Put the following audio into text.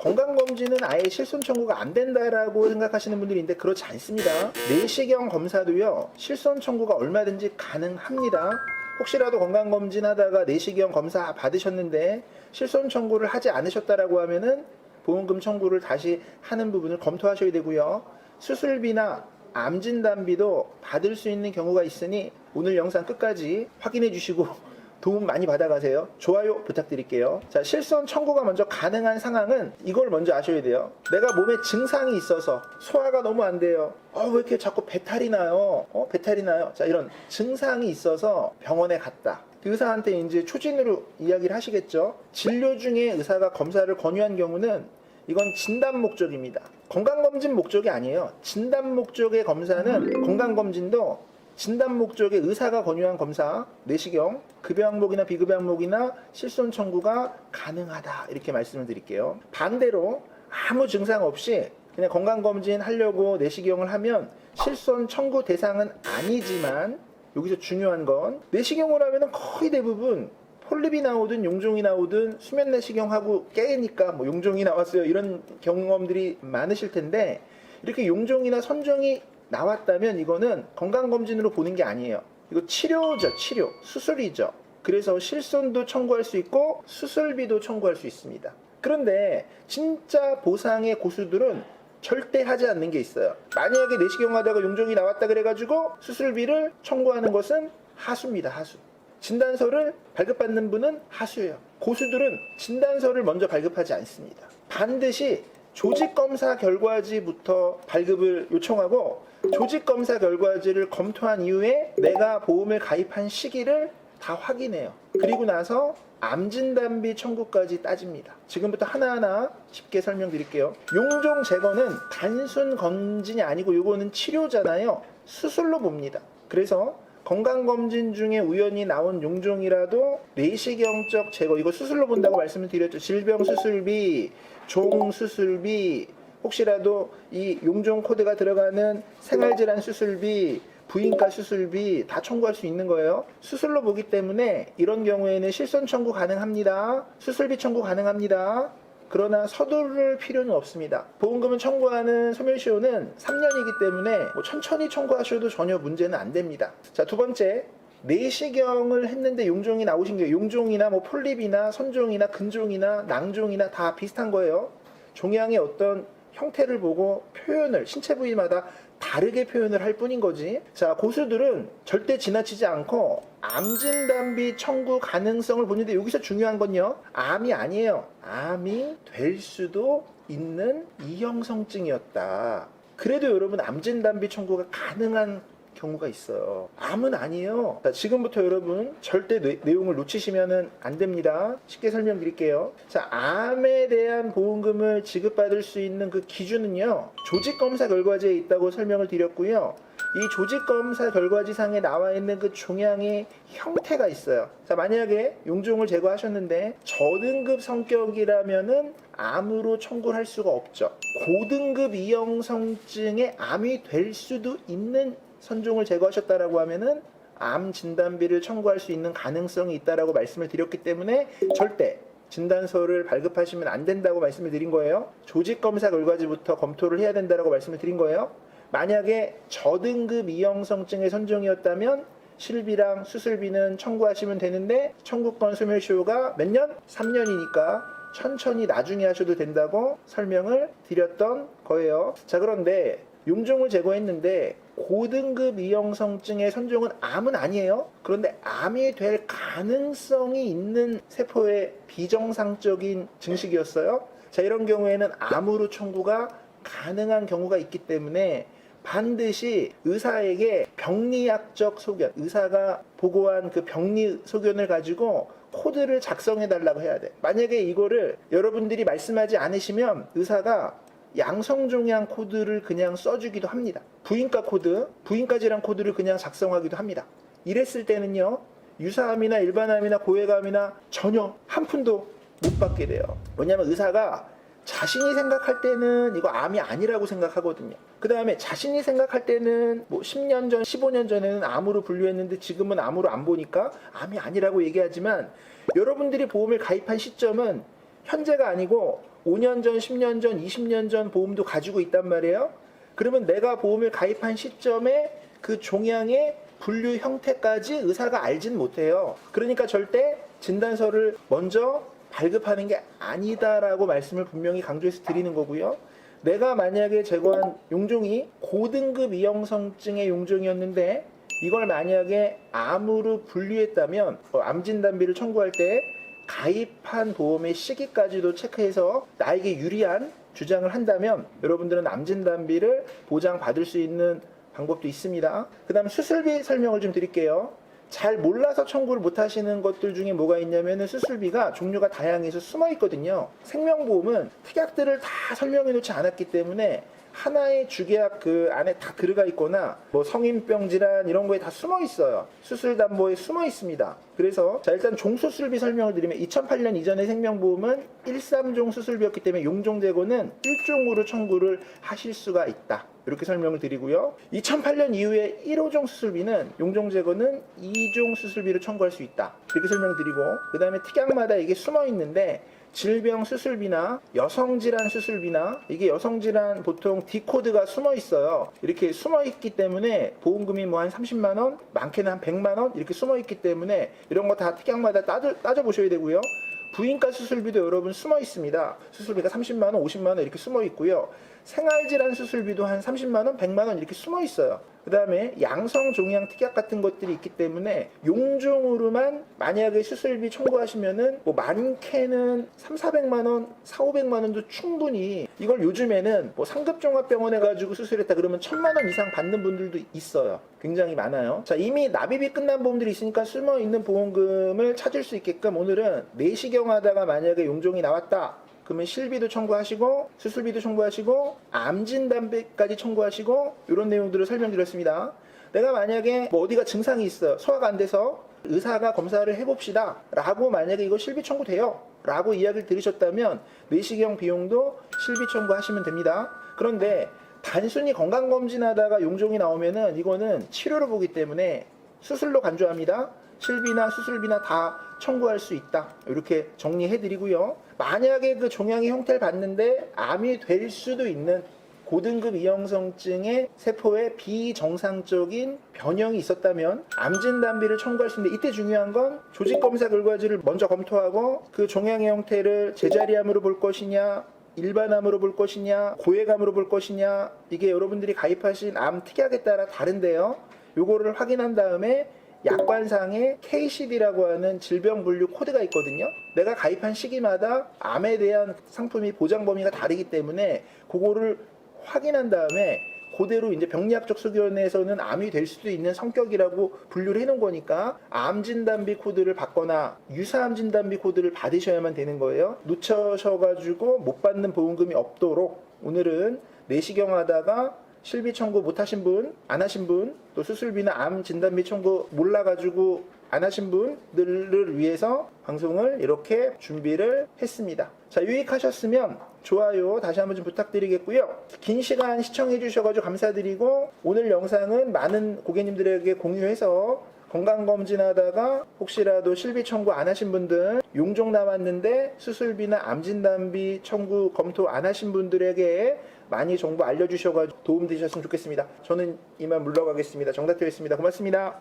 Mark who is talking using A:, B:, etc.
A: 건강검진은 아예 실손 청구가 안 된다라고 생각하시는 분들이 있는데 그렇지 않습니다. 내시경 검사도요, 실손 청구가 얼마든지 가능합니다. 혹시라도 건강검진 하다가 내시경 검사 받으셨는데 실손 청구를 하지 않으셨다라고 하면은 보험금 청구를 다시 하는 부분을 검토하셔야 되고요. 수술비나 암 진단비도 받을 수 있는 경우가 있으니 오늘 영상 끝까지 확인해 주시고 도움 많이 받아가세요. 좋아요 부탁드릴게요. 자, 실손 청구가 먼저 가능한 상황은 이걸 먼저 아셔야 돼요. 내가 몸에 증상이 있어서 소화가 너무 안 돼요. 왜 이렇게 자꾸 배탈이 나요? 배탈이 나요? 자, 이런 증상이 있어서 병원에 갔다. 의사한테 이제 초진으로 이야기를 하시겠죠. 진료 중에 의사가 검사를 권유한 경우는 이건 진단 목적입니다. 건강검진 목적이 아니에요. 진단 목적의 검사는 건강검진도 진단 목적의 의사가 권유한 검사, 내시경, 급여 항목이나 비급여 항목이나 실손 청구가 가능하다. 이렇게 말씀을 드릴게요. 반대로 아무 증상 없이 그냥 건강검진 하려고 내시경을 하면 실손 청구 대상은 아니지만 여기서 중요한 건 내시경을 하면 거의 대부분 폴립이 나오든 용종이 나오든 수면 내시경하고 깨니까 뭐 용종이 나왔어요. 이런 경험들이 많으실 텐데 이렇게 용종이나 선종이 나왔다면 이거는 건강검진으로 보는 게 아니에요. 이거 치료죠. 치료. 수술이죠. 그래서 실손도 청구할 수 있고 수술비도 청구할 수 있습니다. 그런데 진짜 보상의 고수들은 절대 하지 않는 게 있어요. 만약에 내시경 하다가 용종이 나왔다 그래가지고 수술비를 청구하는 것은 하수입니다. 하수. 진단서를 발급받는 분은 하수예요. 고수들은 진단서를 먼저 발급하지 않습니다. 반드시 조직검사 결과지부터 발급을 요청하고 조직검사 결과지를 검토한 이후에 내가 보험을 가입한 시기를 다 확인해요. 그리고 나서 암진단비 청구까지 따집니다. 지금부터 하나하나 쉽게 설명드릴게요. 용종 제거는 단순 검진이 아니고 이거는 치료잖아요. 수술로 봅니다. 그래서 건강검진 중에 우연히 나온 용종이라도 내시경적 제거, 이거 수술로 본다고 말씀을 드렸죠. 질병수술비, 종수술비, 혹시라도 이 용종 코드가 들어가는 생활질환 수술비, 부인과 수술비 다 청구할 수 있는 거예요. 수술로 보기 때문에 이런 경우에는 실손 청구 가능합니다. 수술비 청구 가능합니다. 그러나 서두를 필요는 없습니다. 보험금을 청구하는 소멸시효는 3년이기 때문에 천천히 청구하셔도 전혀 문제는 안 됩니다. 자, 두 번째, 내시경을 했는데 용종이 나오신 게 용종이나 폴립이나 선종이나 근종이나 낭종이나 다 비슷한 거예요. 종양의 어떤 형태를 보고 표현을 신체 부위마다 다르게 표현을 할 뿐인 거지. 자, 고수들은 절대 지나치지 않고 암진단비 청구 가능성을 보는데 여기서 중요한 건요, 암이 아니에요. 암이 될 수도 있는 이형성증이었다. 그래도 여러분 암진단비 청구가 가능한 경우가 있어요. 암은 아니에요. 자, 지금부터 여러분 절대 내용을 놓치시면 안 됩니다. 쉽게 설명드릴게요. 자, 암에 대한 보험금을 지급받을 수 있는 그 기준은요, 조직검사 결과지에 있다고 설명을 드렸고요. 이 조직검사 결과지상에 나와 있는 그 종양의 형태가 있어요. 자, 만약에 용종을 제거하셨는데 저등급 성격이라면은 암으로 청구를 할 수가 없죠. 고등급 이형성증의 암이 될 수도 있는 선종을 제거하셨다라고 하면은 암 진단비를 청구할 수 있는 가능성이 있다라고 말씀을 드렸기 때문에 절대 진단서를 발급하시면 안 된다고 말씀을 드린 거예요. 조직검사 결과지부터 검토를 해야 된다라고 말씀을 드린 거예요. 만약에 저등급 이형성증의 선종이었다면 실비랑 수술비는 청구하시면 되는데 청구권 소멸시효가 몇 년? 3년이니까 천천히 나중에 하셔도 된다고 설명을 드렸던 거예요. 자, 그런데 용종을 제거했는데 고등급 이형성증의 선종은 암은 아니에요. 그런데 암이 될 가능성이 있는 세포의 비정상적인 증식이었어요. 자, 이런 경우에는 암으로 청구가 가능한 경우가 있기 때문에 반드시 의사에게 병리학적 소견, 의사가 보고한 그 병리 소견을 가지고 코드를 작성해 달라고 해야 돼. 만약에 이거를 여러분들이 말씀하지 않으시면 의사가 양성종양 코드를 그냥 써주기도 합니다. 부인과 코드, 부인과 질환 코드를 그냥 작성하기도 합니다. 이랬을 때는요, 유사암이나 일반암이나 고액암이나 전혀 한 푼도 못 받게 돼요. 뭐냐면 의사가 자신이 생각할 때는 이거 암이 아니라고 생각하거든요. 그 다음에 자신이 생각할 때는 10년 전, 15년 전에는 암으로 분류했는데 지금은 암으로 안 보니까 암이 아니라고 얘기하지만 여러분들이 보험을 가입한 시점은 현재가 아니고 5년 전, 10년 전, 20년 전 보험도 가지고 있단 말이에요. 그러면 내가 보험을 가입한 시점에 그 종양의 분류 형태까지 의사가 알진 못해요. 그러니까 절대 진단서를 먼저 발급하는 게 아니다라고 말씀을 분명히 강조해서 드리는 거고요. 내가 만약에 제거한 용종이 고등급 이형성증의 용종이었는데 이걸 만약에 암으로 분류했다면 암 진단비를 청구할 때 가입한 보험의 시기까지도 체크해서 나에게 유리한 주장을 한다면 여러분들은 암 진단비를 보장받을 수 있는 방법도 있습니다. 그 다음 수술비 설명을 좀 드릴게요. 잘 몰라서 청구를 못 하시는 것들 중에 뭐가 있냐면 수술비가 종류가 다양해서 숨어 있거든요. 생명보험은 특약들을 다 설명해 놓지 않았기 때문에 하나의 주계약 그 안에 다 들어가 있거나 뭐 성인병 질환 이런 거에 다 숨어 있어요. 수술담보에 숨어 있습니다. 그래서 자 일단 종수술비 설명을 드리면 2008년 이전의 생명보험은 1,3종 수술비였기 때문에 용종 재고는 1종으로 청구를 하실 수가 있다. 이렇게 설명을 드리고요. 2008년 이후에 1호종 수술비는 용종 재고는 2종 수술비를 청구할 수 있다. 이렇게 설명드리고 그 다음에 특약마다 이게 숨어 있는데 질병 수술비나 여성질환 수술비나 이게 여성질환 보통 D코드가 숨어 있어요. 이렇게 숨어 있기 때문에 보험금이 뭐 한 30만원, 많게는 한 100만원 이렇게 숨어 있기 때문에 이런 거 다 특약마다 따져보셔야 되고요. 부인과 수술비도 여러분 숨어 있습니다. 수술비가 30만원, 50만원 이렇게 숨어 있고요. 생활질환 수술비도 한 30만원, 100만원 이렇게 숨어 있어요. 그 다음에 양성 종양 특약 같은 것들이 있기 때문에 용종으로만 만약에 수술비 청구하시면은 뭐 많게는 3,400만원, 4,500만원도 충분히 이걸 요즘에는 뭐 상급종합병원에 가지고 수술했다 그러면 1,000만원 이상 받는 분들도 있어요. 굉장히 많아요. 자, 이미 납입이 끝난 보험들이 있으니까 숨어 있는 보험금을 찾을 수 있게끔 오늘은 내시경 하다가 만약에 용종이 나왔다. 그러면 실비도 청구하시고 수술비도 청구하시고 암진단비까지 청구하시고 이런 내용들을 설명드렸습니다. 내가 만약에 뭐 어디가 증상이 있어요. 소화가 안 돼서 의사가 검사를 해봅시다 라고 만약에 이거 실비 청구돼요 라고 이야기를 들으셨다면 내시경 비용도 실비 청구하시면 됩니다. 그런데 단순히 건강검진하다가 용종이 나오면은 이거는 치료를 보기 때문에 수술로 간주합니다. 실비나 수술비나 다 청구할 수 있다. 이렇게 정리해 드리고요. 만약에 그 종양의 형태를 봤는데 암이 될 수도 있는 고등급 이형성증의 세포에 비정상적인 변형이 있었다면 암진단비를 청구할 수 있는데 이때 중요한 건 조직검사 결과지를 먼저 검토하고 그 종양의 형태를 제자리암으로 볼 것이냐 일반암으로 볼 것이냐 고액암으로 볼 것이냐 이게 여러분들이 가입하신 암 특약에 따라 다른데요. 요거를 확인한 다음에 약관상에 KCD라고 하는 질병 분류 코드가 있거든요. 내가 가입한 시기마다 암에 대한 상품이 보장 범위가 다르기 때문에 그거를 확인한 다음에 그대로 이제 병리학적 소견에서는 암이 될 수도 있는 성격이라고 분류를 해놓은 거니까 암 진단비 코드를 받거나 유사암 진단비 코드를 받으셔야만 되는 거예요. 놓쳐셔가지고 못 받는 보험금이 없도록 오늘은 내시경 하다가 실비 청구 못 하신 분, 안 하신 분, 또 수술비나 암 진단비 청구 몰라가지고 안 하신 분들을 위해서 방송을 이렇게 준비를 했습니다. 자, 유익하셨으면 좋아요 다시 한번 좀 부탁드리겠고요. 긴 시간 시청해 주셔가지고 감사드리고 오늘 영상은 많은 고객님들에게 공유해서 건강검진하다가 혹시라도 실비 청구 안 하신 분들 용종 나왔는데 수술비나 암진단비 청구 검토 안 하신 분들에게 많이 정보 알려주셔가지고 도움 되셨으면 좋겠습니다. 저는 이만 물러가겠습니다. 정답드렸습니다. 고맙습니다.